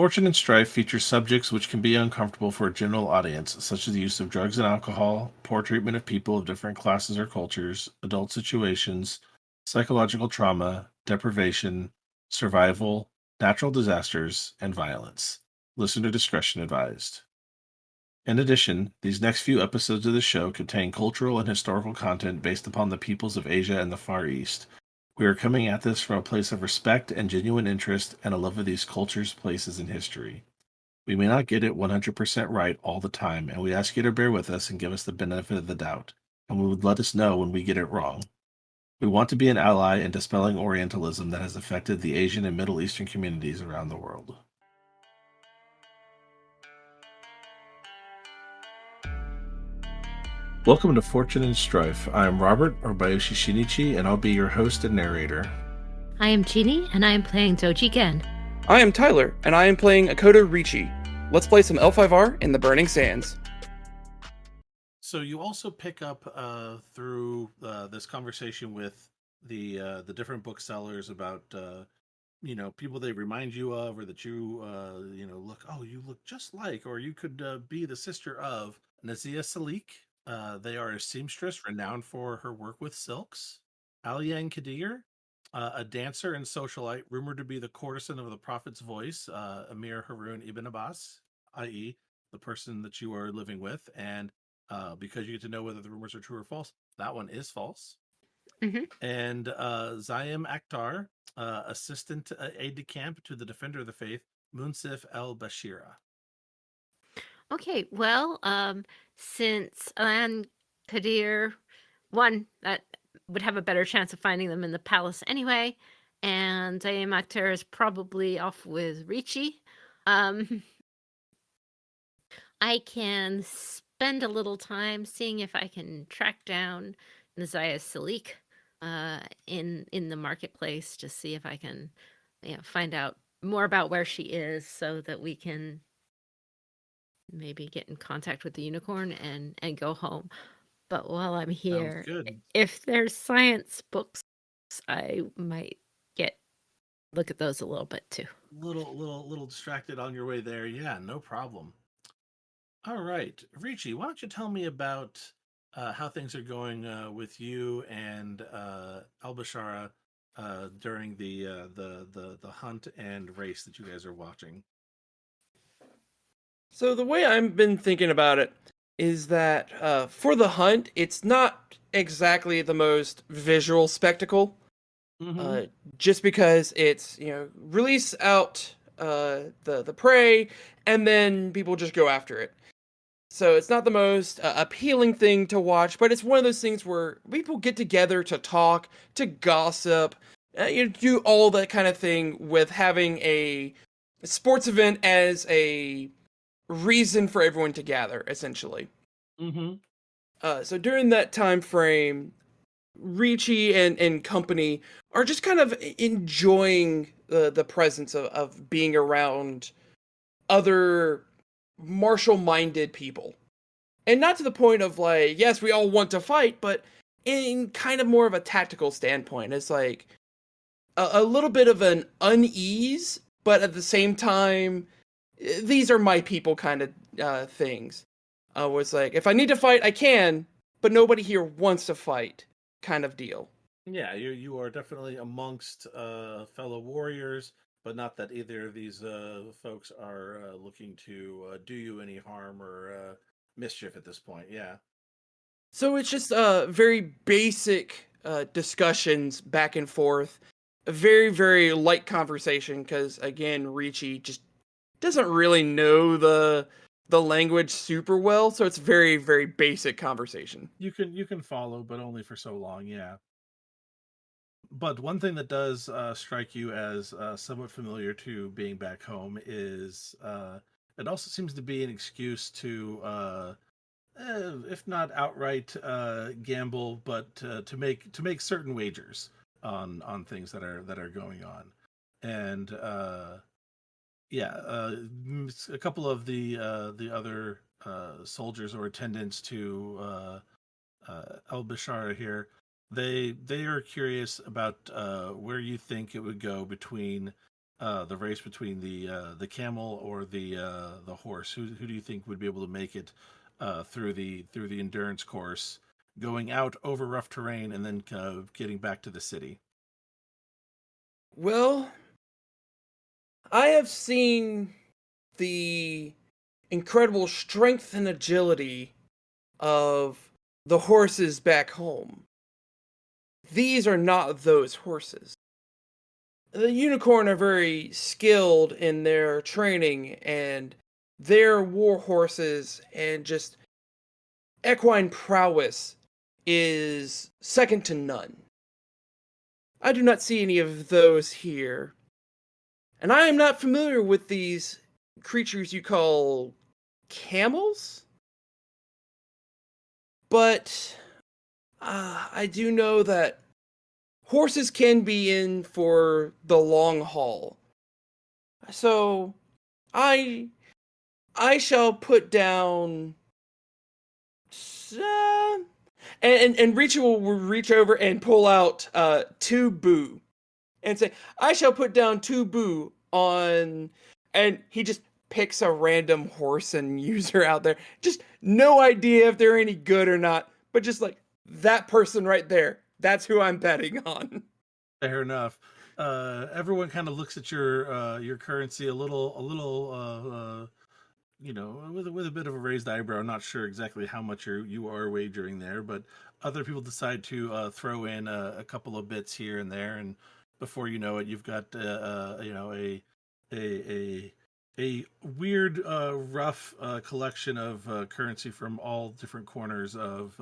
Fortune and Strife features subjects which can be uncomfortable for a general audience, such as the use of drugs and alcohol, poor treatment of people of different classes or cultures, adult situations, psychological trauma, deprivation, survival, natural disasters, and violence. Listener discretion advised. In addition, these next few episodes of the show contain cultural and historical content based upon the peoples of Asia and the Far East. We are coming at this from a place of respect and genuine interest and a love of these cultures, places, and history. We may not get it 100% right all the time, and we ask you to bear with us and give us the benefit of the doubt, and we would let us know when we get it wrong. We want to be an ally in dispelling Orientalism that has affected the Asian and Middle Eastern communities around the world. Welcome to Fortune and Strife. I am Robert, or Bayoshi Shinichi, and I'll be your host and narrator. I am Jeanne, and I am playing Doji Gen. I am Tyler, and I am playing Akoto Ricci. Let's play some L5R in the Burning Sands. So you also pick up through this conversation with the different booksellers about people they remind you of, or that you you look just like, or you could be the sister of Nazia Salik. They are a seamstress renowned for her work with silks. Aliang Kadir, a dancer and socialite rumored to be the courtesan of the Prophet's voice, Amir Harun Ibn Abbas, i.e., the person that you are living with. And because you get to know whether the rumors are true or false, that one is false. Mm-hmm. And Zayim Akhtar, assistant aide-de-camp to the defender of the faith, Munsif el-Bashira. Okay, well, since Alan Kadir, one, that would have a better chance of finding them in the palace anyway, and Zayim Akhtar is probably off with Ricci. I can spend a little time seeing if I can track down Nazia Salik in the marketplace, just see if I can find out more about where she is so that we can maybe get in contact with the unicorn and go home. But while I'm here, if there's science books, I might look at those a little bit too. Little distracted on your way there. Yeah, no problem. All right, Ricci, why don't you tell me about how things are going with you and Al-Bashara during the hunt and race that you guys are watching? So the way I've been thinking about it is that for the hunt, it's not exactly the most visual spectacle. Mm-hmm. Just because it's release out the prey and then people just go after it. So it's not the most appealing thing to watch, but it's one of those things where people get together to talk, to gossip, do all that kind of thing with having a sports event as a reason for everyone to gather, essentially. Mm-hmm. So during that time frame, Ricci and company are just kind of enjoying the presence of being around other martial-minded people. And not to the point of like, yes, we all want to fight, but in kind of more of a tactical standpoint. It's like a little bit of an unease, but at the same time, these are my people kind of things. Where it's like, if I need to fight, I can, but nobody here wants to fight kind of deal. Yeah, you are definitely amongst fellow warriors, but not that either of these folks are looking to do you any harm or mischief at this point. Yeah. So it's just very basic discussions back and forth. A very, very light conversation because, again, Ricci just doesn't really know the language super well, so it's very, very basic conversation. You can follow, but only for so long. Yeah. But one thing that does strike you as somewhat familiar to being back home is it also seems to be an excuse to, if not outright gamble, but to make certain wagers on things that are going on, and a couple of the other soldiers or attendants to El Bashara here. They are curious about where you think it would go between the race between the camel or the horse. Who do you think would be able to make it through the endurance course, going out over rough terrain and then getting back to the city? Well, I have seen the incredible strength and agility of the horses back home. These are not those horses. The unicorn are very skilled in their training and their war horses, and just equine prowess is second to none. I do not see any of those here. And I am not familiar with these creatures you call camels, but I do know that horses can be in for the long haul. So I shall put down and Richa will reach over and pull out 2 boo and say, I shall put down 2 boo on, and he just picks a random horse and user out there. Just no idea if they're any good or not, but just like that person right there. That's who I'm betting on. Fair enough. Everyone kind of looks at your currency a little with a bit of a raised eyebrow. Not sure exactly how much you are wagering there, but other people decide to throw in a couple of bits here and there, and before you know it, you've got a a weird rough collection of currency from all different corners of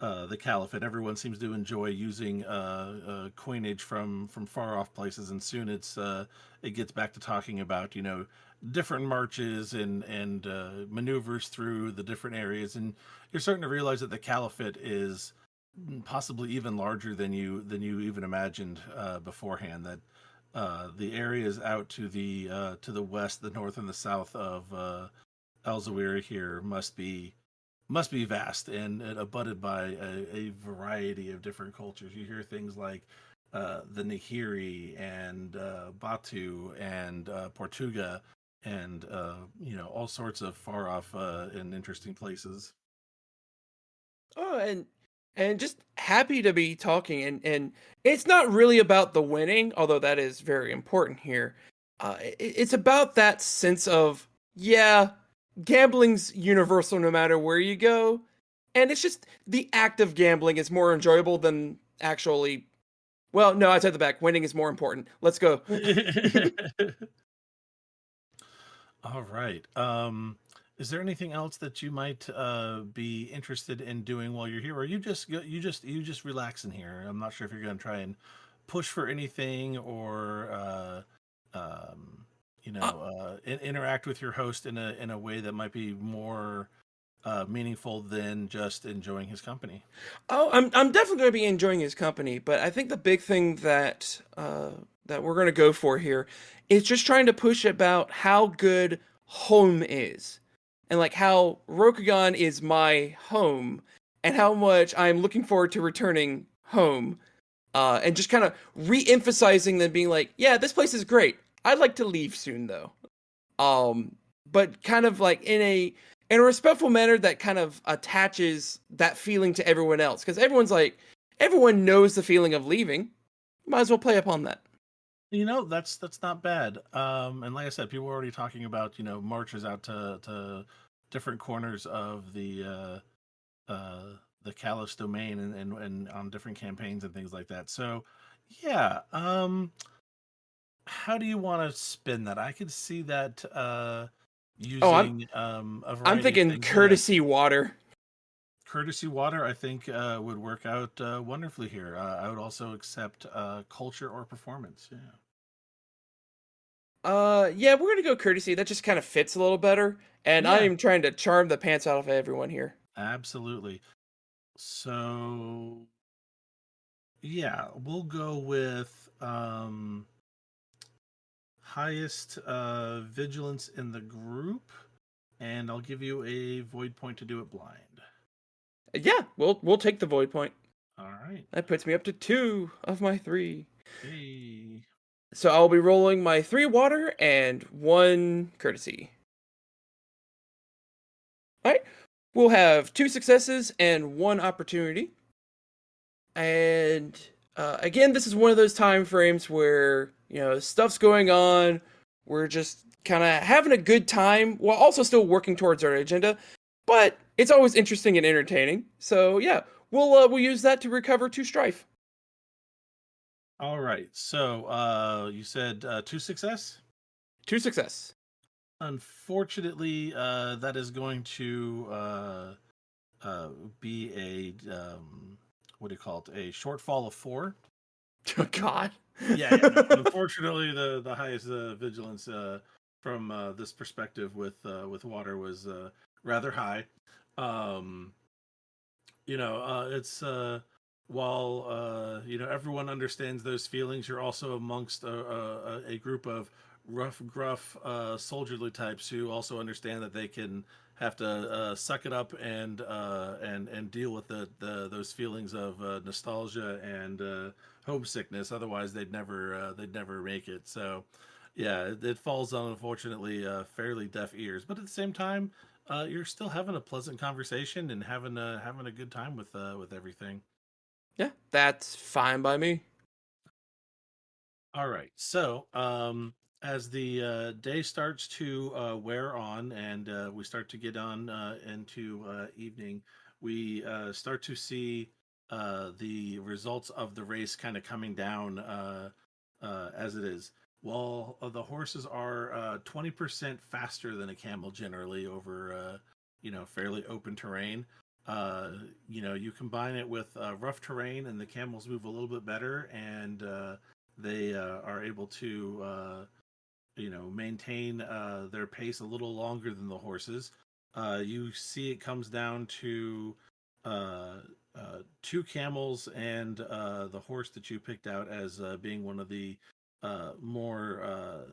the caliphate. Everyone seems to enjoy using coinage from far off places, and soon it gets back to talking about different marches and maneuvers through the different areas, and you're starting to realize that the caliphate is possibly even larger than you even imagined beforehand. That the areas out to the west, the north, and the south of Al Zawira here must be vast and abutted by a variety of different cultures. You hear things like the Nahiri and Batu and Portuga and all sorts of far off and interesting places. Oh, and just happy to be talking, and it's not really about the winning, although that is very important here. It's about that sense of, yeah, gambling's universal no matter where you go, and it's just the act of gambling is more enjoyable than actually. Well, no, I take the back. Winning is more important. Let's go. All right. Is there anything else that you might be interested in doing while you're here, or you just relaxing here? I'm not sure if you're going to try and push for anything or Uh, interact with your host in a way that might be more meaningful than just enjoying his company. Oh, I'm definitely going to be enjoying his company, but I think the big thing that that we're going to go for here is just trying to push about how good home is, and like how Rokugan is my home, and how much I'm looking forward to returning home, and just kind of re-emphasizing them being like, yeah, this place is great. I'd like to leave soon though. Um, but kind of like in a respectful manner that kind of attaches that feeling to everyone else, because everyone knows the feeling of leaving. Might as well play upon that. That's not bad. And like I said, people were already talking about marches out to different corners of the Kalos domain and on different campaigns and things like that. So yeah, how do you want to spin that? I could see that Oh, using a I'm variety of thinking things. Yeah, courtesy water. courtesy water, I think, would work out wonderfully here. I would also accept culture or performance. Yeah. Yeah, we're gonna go courtesy. That just kind of fits a little better. And I Yeah, am trying to charm the pants out of everyone here. absolutely. So yeah, we'll go with highest vigilance in the group, and I'll give you a void point to do it blind. Yeah, we'll take the void point. All right. That puts me up to 2 of my 3. Hey. So I'll be rolling my 3 water and 1 courtesy. Alright. We'll have 2 successes and 1 opportunity. And again, this is one of those time frames where, stuff's going on. We're just kind of having a good time while also still working towards our agenda. But it's always interesting and entertaining. So yeah, we'll use that to recover 2 strife. All right. So you said 2 success? 2 success. Unfortunately, that is going to be what do you call it? A shortfall of 4. Oh God. Yeah. No. Unfortunately, the highest vigilance from this perspective with water was rather high. Um, it's while everyone understands those feelings, you're also amongst a group of rough, gruff, soldierly types who also understand that they can have to suck it up and deal with those feelings of nostalgia and homesickness. Otherwise, they'd never make it. So, yeah, it falls on unfortunately fairly deaf ears. But at the same time, you're still having a pleasant conversation and having a good time with everything. Yeah, that's fine by me. All right. So, as the day starts to wear on and we start to get on into evening, we start to see the results of the race kind of coming down as it is. While the horses are 20% faster than a camel generally over, fairly open terrain, you combine it with rough terrain and the camels move a little bit better and they are able to maintain their pace a little longer than the horses. You see it comes down to uh, 2 camels and the horse that you picked out as being one of the more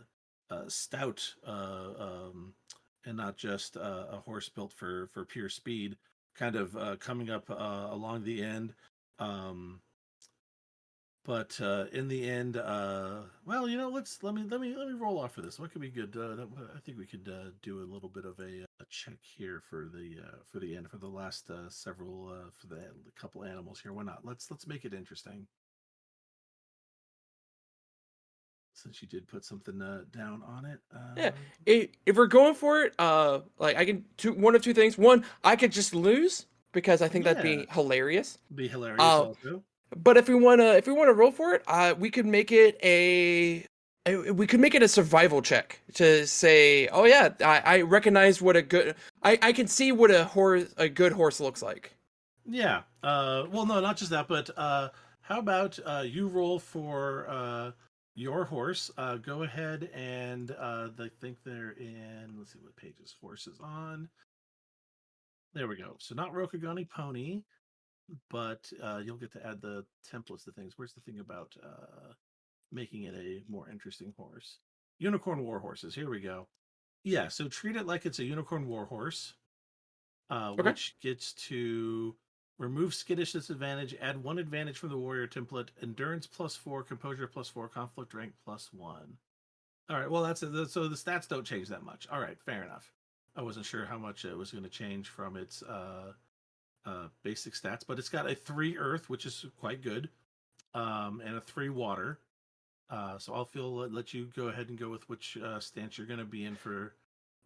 stout and not just a horse built for pure speed kind of coming up along the end. um, but in the end, well, let me roll off for this. What could be good? I think we could do a little bit of a check here for the end for the last several for the couple animals here. Why not? Let's make it interesting. Since you did put something down on it. Yeah, if we're going for it, like I can one of 2 things. One, I could just lose because I think that'd Yeah, be hilarious. be hilarious Uh, also. but if we wanna roll for it, we could make it we could make it a survival check to say, oh yeah, I recognize what a good I can see what a good horse looks like. Yeah. Well, no, not just that, but how about you roll for your horse? Go ahead and I think they're in. Let's see what pages horse is on. There we go. So not Rokugani Pony, but you'll get to add the templates to things. Where's the thing about making it a more interesting horse? Unicorn war horses. Here we go. Yeah. So treat it like it's a unicorn war horse. Okay. Which gets to remove skittish disadvantage, add 1 advantage from the warrior template, endurance +4, composure +4, conflict rank +1. All right, well so the stats don't change that much. All right, fair enough. I wasn't sure how much it was going to change from its basic stats, but it's got a 3 earth, which is quite good, and a 3 water. So let you go ahead and go with which stance you're going to be in for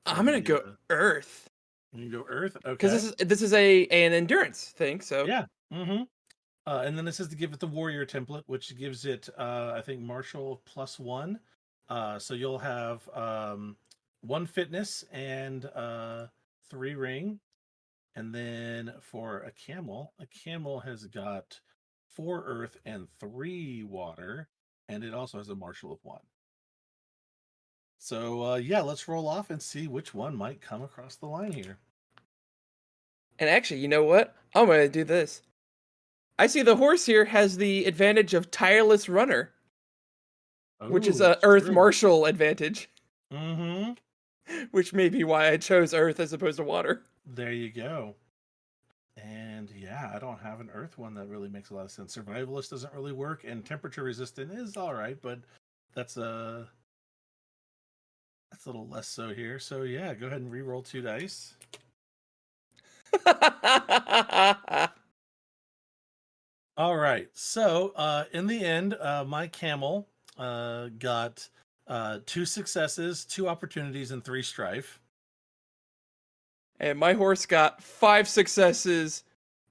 I'm gonna the. go Earth You go earth, because okay? this is an endurance thing. So Yeah. Mm-hmm. And then it says to give it the warrior template, which gives it, I think, martial +1. So you'll have 1 fitness and 3 ring. And then for a camel has got 4 earth and 3 water, and it also has a martial of 1. So yeah, let's roll off and see which one might come across the line here. and actually, you know what? I'm gonna do this. I see the horse here has the advantage of tireless runner, which is Oh, a that's Earth true. martial advantage, Mm-hmm. which may be why I chose Earth as opposed to water. There you go. And yeah, I don't have an earth one that really makes a lot of sense. Survivalist doesn't really work, and temperature resistant is all right, but that's a little less so here. So yeah, go ahead and re-roll 2 dice. All right. So in the end, my camel got 2 successes, 2 opportunities, and 3 strife. And my horse got 5 successes,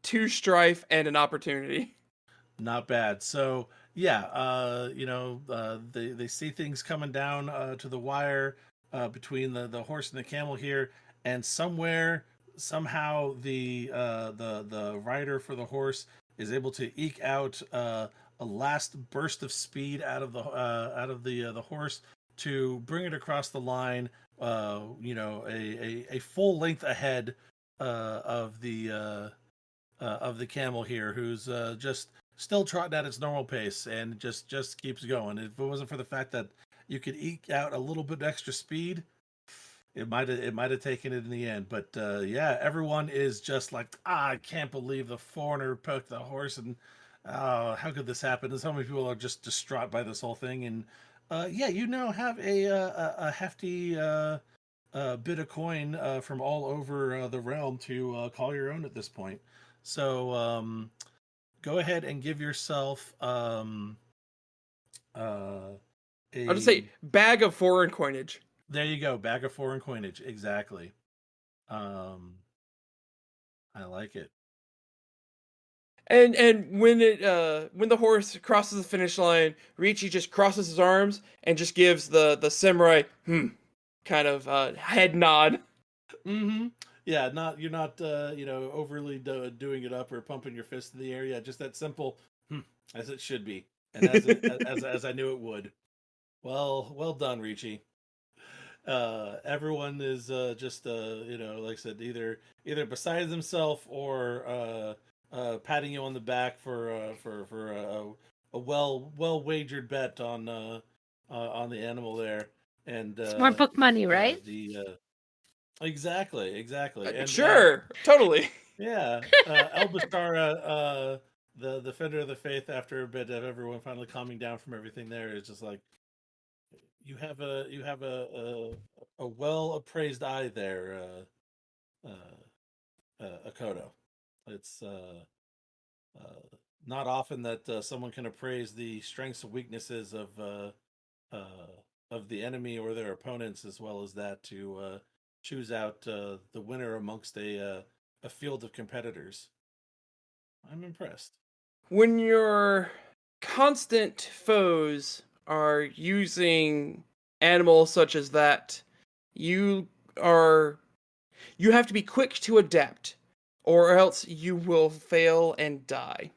2 strife, and an opportunity. Not bad. So yeah, they see things coming down to the wire between the horse and the camel here, and somehow the rider for the horse is able to eke out a last burst of speed out of the horse to bring it across the line. A full length ahead of the camel here, who's just still trotting at its normal pace and just keeps going. If it wasn't for the fact that you could eke out a little bit extra speed, it might have taken it in the end. But yeah, everyone is just like, I can't believe the foreigner poked the horse, and how could this happen? And so many people are just distraught by this whole thing. And yeah, you now have a hefty bit of coin from all over the realm to call your own at this point. So go ahead and give yourself I'll just say a bag of foreign coinage. there you go, bag of foreign coinage. Exactly. Um, I like it. And when the horse crosses the finish line, Ricci just crosses his arms and just gives the samurai kind of head nod. Mm-hmm. Yeah, you're not overly doing it up or pumping your fist in the air. Yeah, just that simple, as it should be, and as I knew it would. Well done, Ricci. Everyone is just like I said, either beside himself or patting you on the back for a well wagered bet on the animal there. And It's more book money, right? the exactly, and Sure, totally. yeah, Elbastara, the defender of the faith, after a bit of everyone finally calming down from everything there, is just like, you have a well appraised eye there, Akoto. It's not often that someone can appraise the strengths and weaknesses of the enemy or their opponents, as well as that to choose out the winner amongst a field of competitors. I'm impressed. When your constant foes are using animals such as that, you have to be quick to adapt, or else you will fail and die.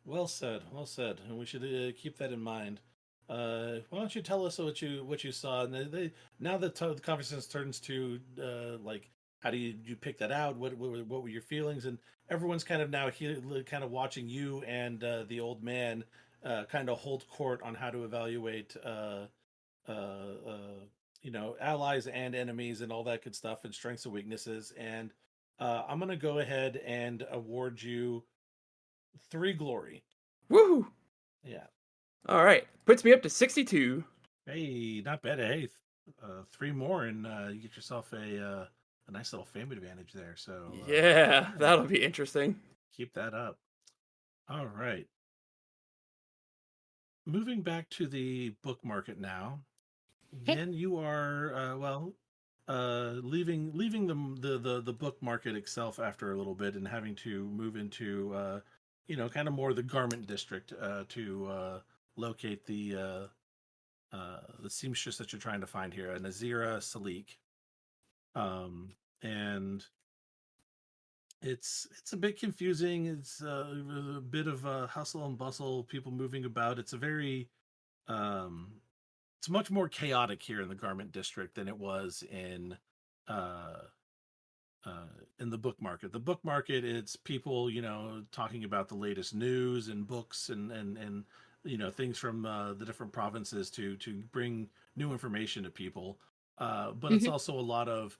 Well said, and we should keep that in mind. Why don't you tell us what you saw? And now that the conversation turns to like, how do you pick that out? What were your feelings? And everyone's kind of now kind of watching you and the old man kind of hold court on how to evaluate allies and enemies and all that good stuff, and strengths and weaknesses. And I'm gonna go ahead and award you 3 glory. Woohoo! Yeah. All right, puts me up to 62. Hey, not bad. Hey, 3 more, and you get yourself a nice little fame advantage there. So Yeah, that'll be interesting. keep that up. All right. Moving back to the book market now. Then you are leaving the book market itself after a little bit, and having to move into kind of more the garment district to locate the seamstress that you're trying to find here, Nazira Salik. And it's a bit confusing. It's a bit of hustle and bustle, people moving about. It's a very it's much more chaotic here in the garment district than it was uh, in the book market. The book market, it's people, talking about the latest news and books and things from the different provinces to bring new information to people. But it's also a lot of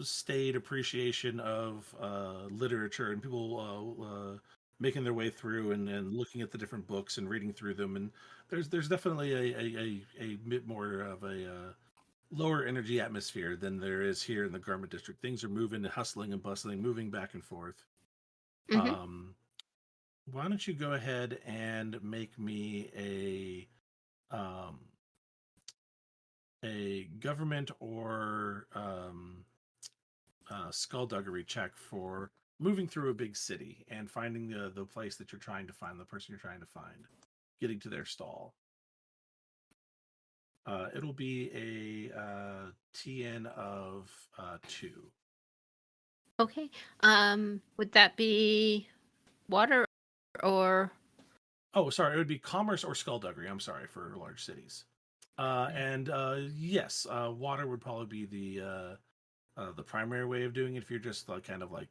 staid appreciation of literature, and people making their way through and looking at the different books and reading through them. And there's definitely a bit more of a lower energy atmosphere than there is here in the garment district. Things are moving and hustling and bustling, moving back and forth. Hmm. Why don't you go ahead and make me a government or skullduggery check for moving through a big city and finding the place that you're trying to find, the person you're trying to find, getting to their stall. It'll be a TN of 2. Okay. Would that be water or? Oh, sorry, it would be commerce or skullduggery. I'm sorry, for large cities. And yes, water would probably be the primary way of doing it if you're just like kind of like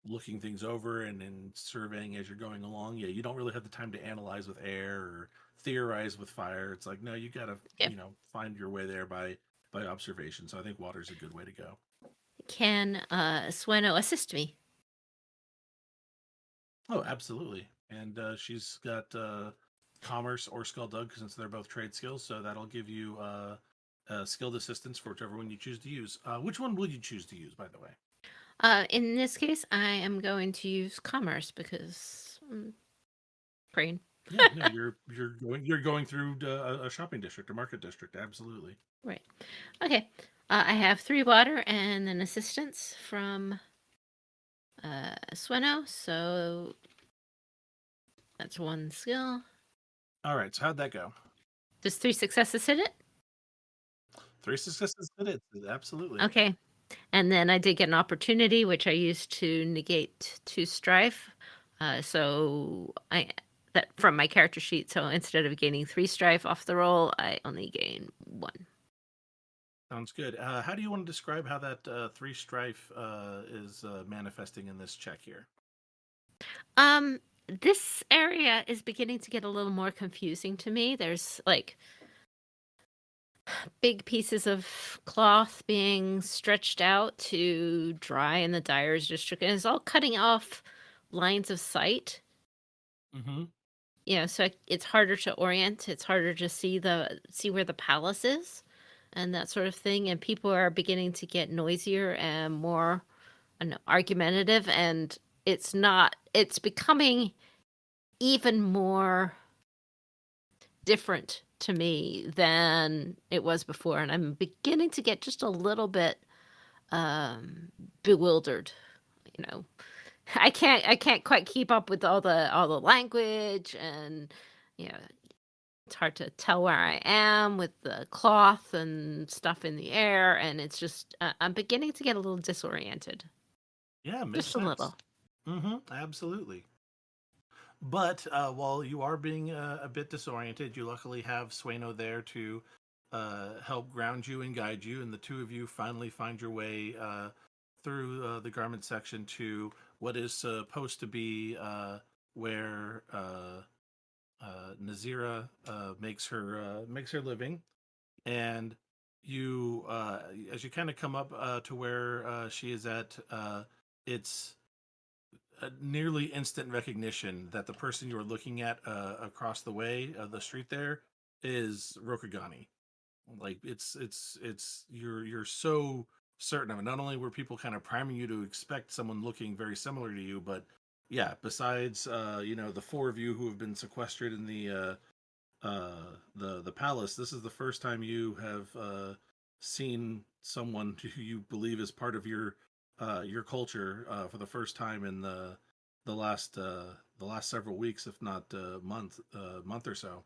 looking things over and surveying as you're going along. Yeah, you don't really have the time to analyze with air or theorize with fire. It's like no, you got to Yeah. find your way there by observation. So I think water's a good way to go. Can Sueno assist me? Oh, absolutely. And she's got commerce or skulldug since they're both trade skills, so that'll give you skilled assistance for whichever one you choose to use. Which one will you choose to use, by the way? In this case, I am going to use commerce because I'm brain. Yeah, no, you're going through a shopping district, a market district. Absolutely. Right. Okay. I have 3 water and an assistance from Sueno, so that's 1 skill. All right. So how'd that go? Does 3 successes hit it? 3 successes hit it. Absolutely. Okay. And then I did get an opportunity, which I used to negate 2 strife. So I that from my character sheet. So instead of gaining 3 strife off the roll, I only gain 1. Sounds good. How do you want to describe how that 3 strife is manifesting in this check here? This area is beginning to get a little more confusing to me. There's like big pieces of cloth being stretched out to dry in the dyer's district, and it's all cutting off lines of sight. Mm-hmm. So it's harder to orient. It's harder to see where the palace is, and that sort of thing. And people are beginning to get noisier and more, I don't know, argumentative, and it's not. It's becoming even more different to me than it was before, and I'm beginning to get just a little bit bewildered. You know, I can't quite keep up with all the language, and you know, it's hard to tell where I am with the cloth and stuff in the air, and it's just I'm beginning to get a little disoriented, Yeah, makes just a sense. little. Mm-hmm. Absolutely. But while you are being a bit disoriented, you luckily have Sueno there to help ground you and guide you, and the two of you finally find your way through the garment section to what is supposed to be where Nazira makes her living, and you as you kind of come up to where she is at, it's a nearly instant recognition that the person you're looking at across the way, the street there, is Rokugani. Like it's you're so certain of it. Not only were people kind of priming you to expect someone looking very similar to you, but yeah, besides the 4 of you who have been sequestered in the palace, this is the first time you have seen someone who you believe is part of your culture for the first time in the last several weeks, if not month or so.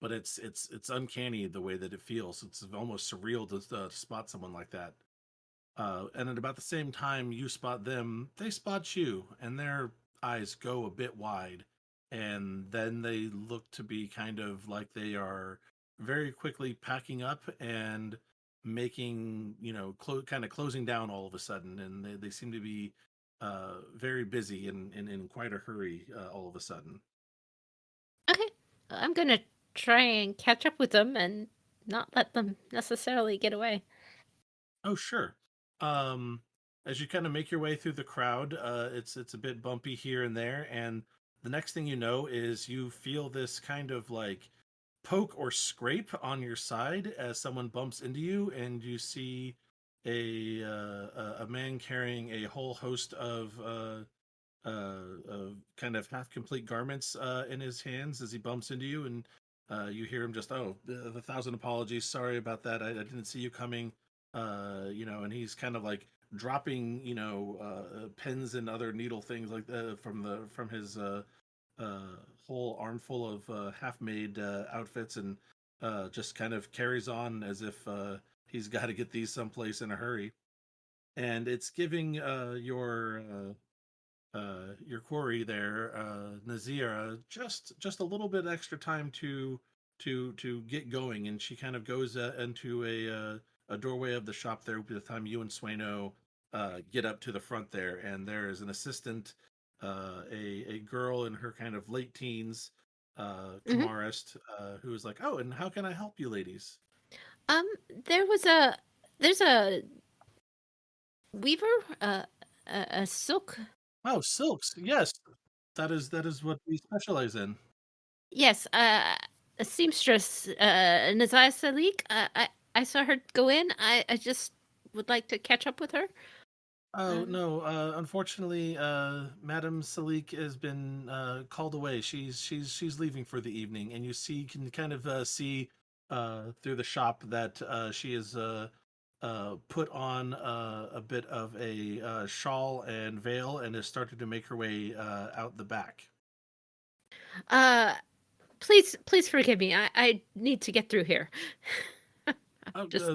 But it's uncanny the way that it feels. It's almost surreal to spot someone like that. And at about the same time you spot them, they spot you, and their eyes go a bit wide, and then they look to be kind of like they are very quickly packing up and making, kind of closing down all of a sudden, and they seem to be very busy and in quite a hurry all of a sudden. Okay, I'm gonna try and catch up with them and not let them necessarily get away. Oh, sure. Um, as you kind of make your way through the crowd, it's a bit bumpy here and there, and the next thing you know is you feel this kind of like poke or scrape on your side as someone bumps into you, and you see a man carrying a whole host of kind of half complete garments in his hands as he bumps into you, and you hear him just, "Oh, the thousand apologies, sorry about that. I didn't see you coming." And he's kind of like dropping, pens and other needle things like from his whole armful of half-made outfits, and just kind of carries on as if he's got to get these someplace in a hurry. And it's giving your quarry there, Nazira, just a little bit extra time to get going, and she kind of goes into a doorway of the shop there by the time you and Swaino get up to the front there, and there is an assistant, a girl in her kind of late teens, Hmm. Kamarist, who is like, "Oh, and how can I help you, ladies?" Um, there's a weaver, a silk. Oh, silks, yes, that is what we specialize in. Yes, a seamstress, Nazaya Salik. I saw her go in. I just would like to catch up with her. Oh Um, no, unfortunately, Madame Salik has been called away. She's leaving for the evening, and can kind of see through the shop that she is put on a bit of a shawl and veil, and has started to make her way out the back. uh, please forgive me. I need to get through here. Just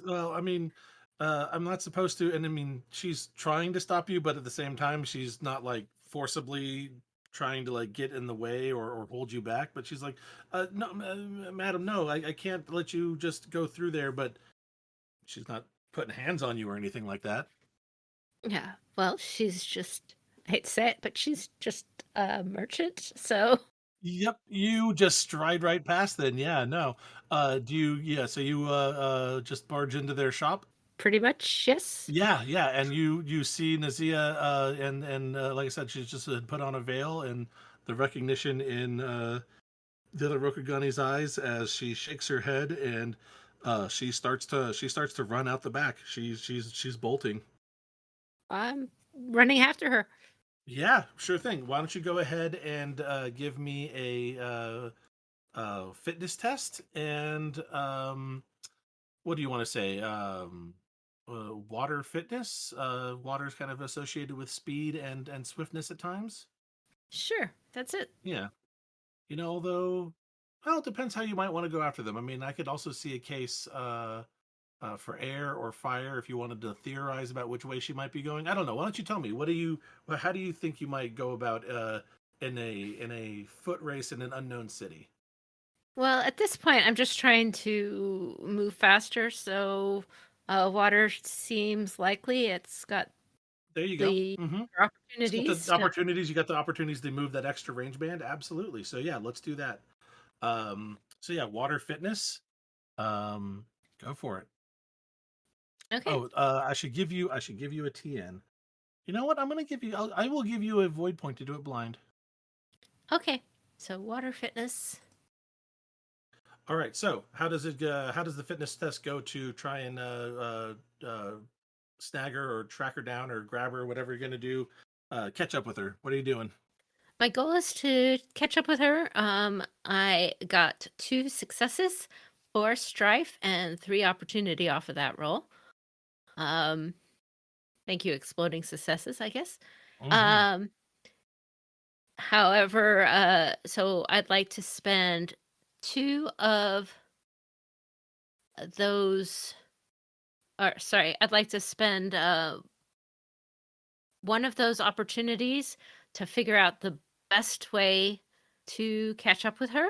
Well, I mean, I'm not supposed to, and I mean, she's trying to stop you, but at the same time, she's not like forcibly trying to like get in the way or hold you back. But she's like, "No, madam, no, I can't let you just go through there." But she's not putting hands on you or anything like that. yeah. Well, she's just. I hate to say it, but she's just a merchant. So Yep, you just stride right past. Then, yeah, no. Do you? Yeah, so you just barge into their shop. pretty much yes. Yeah, and you see Nazia, and like I said, she's just put on a veil, and the recognition in the other Rokugani's eyes as she shakes her head, and she starts to run out the back. She's bolting. I'm running after her. Yeah, sure thing. Why don't you go ahead and give me a fitness test, and what do you want to say? Water fitness. Water is kind of associated with speed and swiftness at times. Sure, that's it. Yeah, although, well, it depends how you might want to go after them. I mean, I could also see a case for air or fire if you wanted to theorize about which way she might be going. I don't know. Why don't you tell me? How do you think you might go about in a foot race in an unknown city? Well, at this point, I'm just trying to move faster, so water seems likely. It's got There you go. the Mm-hmm. It's got the opportunities. opportunities. You got the opportunities to move that extra range band. Absolutely. So yeah, let's do that. So yeah, water fitness. Um, go for it. Okay, Oh, I should give you a TN. You know what? I will give you a void point to do it blind. okay. So water fitness. All right. So how does the fitness test go to try and snag her or track her down or grab her, whatever you're gonna do? Catch up with her. What are you doing? My goal is to catch up with her. I got 2 successes, 4 strife, and 3 opportunity off of that roll. Um, thank you, exploding successes, I guess. Mm-hmm. Um, however, so I'd like to spend 2 of those, or sorry, I'd like to spend 1 of those opportunities to figure out the best way to catch up with her,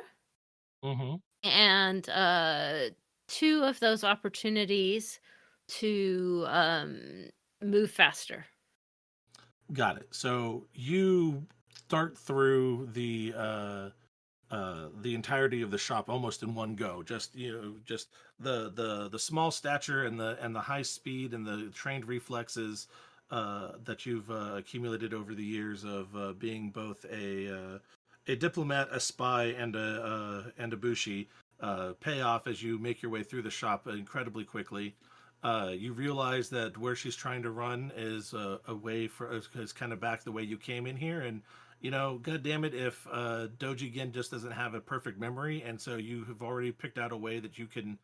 Mm-hmm. and 2 of those opportunities to move faster. Got it. So you start through the entirety of the shop almost in one go. Just just the small stature and the high speed and the trained reflexes that you've accumulated over the years of being both a diplomat, a spy, and a bushi pay off as you make your way through the shop incredibly quickly. You realize that where she's trying to run is a way is kind of back the way you came in here, and god damn it, if Doji Gen just doesn't have a perfect memory, and so you have already picked out a way that you can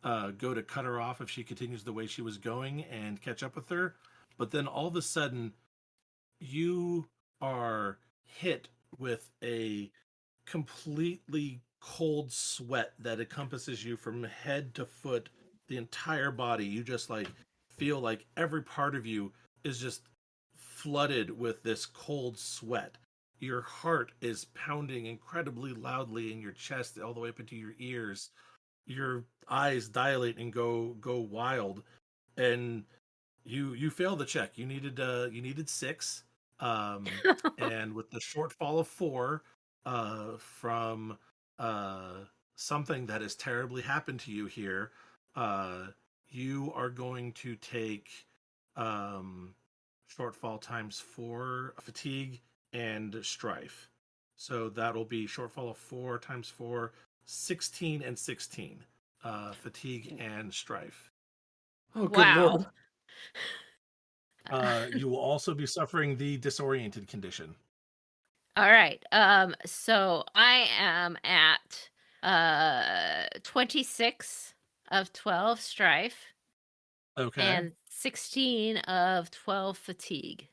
go to cut her off if she continues the way she was going and catch up with her. But then all of a sudden, you are hit with a completely cold sweat that encompasses you from head to foot, the entire body. You just like feel like every part of you is just flooded with this cold sweat. Your heart is pounding incredibly loudly in your chest all the way up into your ears. Your eyes dilate and go wild, and you fail the check. You needed 6, and with the shortfall of 4 from something that has terribly happened to you here, you are going to take shortfall times 4 fatigue and strife. So that'll be shortfall of 4 times 4, 16 and 16. Fatigue and strife. Oh, good Wow. lord. You will also be suffering the disoriented condition. All right. So I am at 26 of 12 strife Okay. and 16 of 12 fatigue.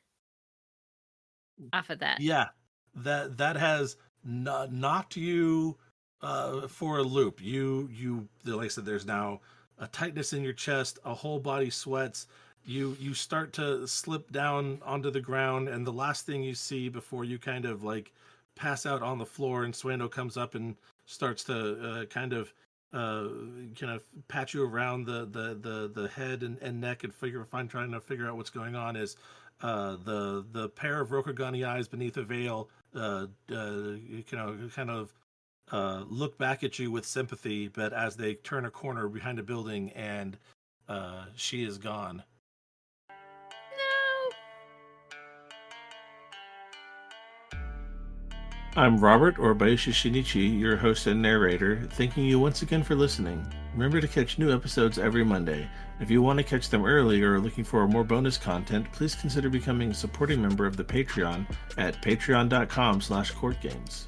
Off of that. Yeah, that has knocked you for a loop. Like I said, there's now a tightness in your chest, a whole body sweats. You start to slip down onto the ground, and the last thing you see before you kind of like pass out on the floor, and Swando comes up and starts to kind of pat you around the head and neck and trying to figure out what's going on, is the pair of Rokugani eyes beneath a veil kind of look back at you with sympathy, but as they turn a corner behind a building, and she is gone. No. I'm Robert, or Bayoshi Shinichi, your host and narrator, thanking you once again for listening. Remember to catch new episodes every Monday. If you want to catch them early or are looking for more bonus content, please consider becoming a supporting member of the Patreon at patreon.com/CourtGames.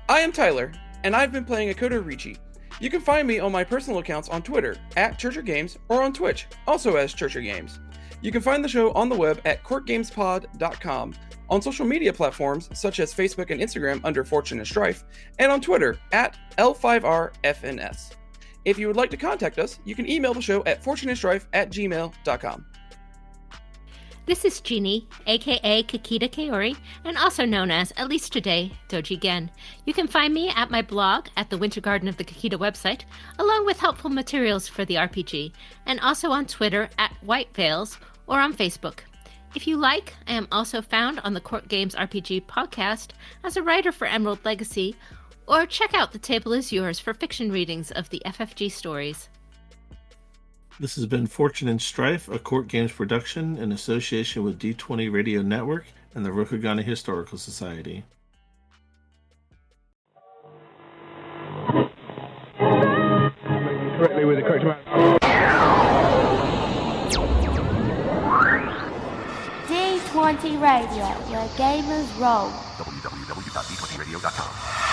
I am Tyler, and I've been playing Akoto Riichi. You can find me on my personal accounts on Twitter at ChurcherGames or on Twitch, also as ChurcherGames. You can find the show on the web at CourtGamesPod.com, on social media platforms such as Facebook and Instagram under Fortune and Strife, and on Twitter at L5RFNS. If you would like to contact us, you can email the show at fortuneandstrife@gmail.com. This is Jeanne, aka Kakita Kaori, and also known as, at least today, Doji Gen. You can find me at my blog at the Winter Garden of the Kakita website, along with helpful materials for the RPG, and also on Twitter at White Veils or on Facebook. If you like, I am also found on the Court Games RPG podcast as a writer for Emerald Legacy, or check out The Table Is Yours for fiction readings of the FFG stories. This has been Fortune and Strife, a Court Games production in association with D20 Radio Network and the Rokugani Historical Society. Correctly with the correct amount. D20 Radio, where gamers roll. www.d20radio.com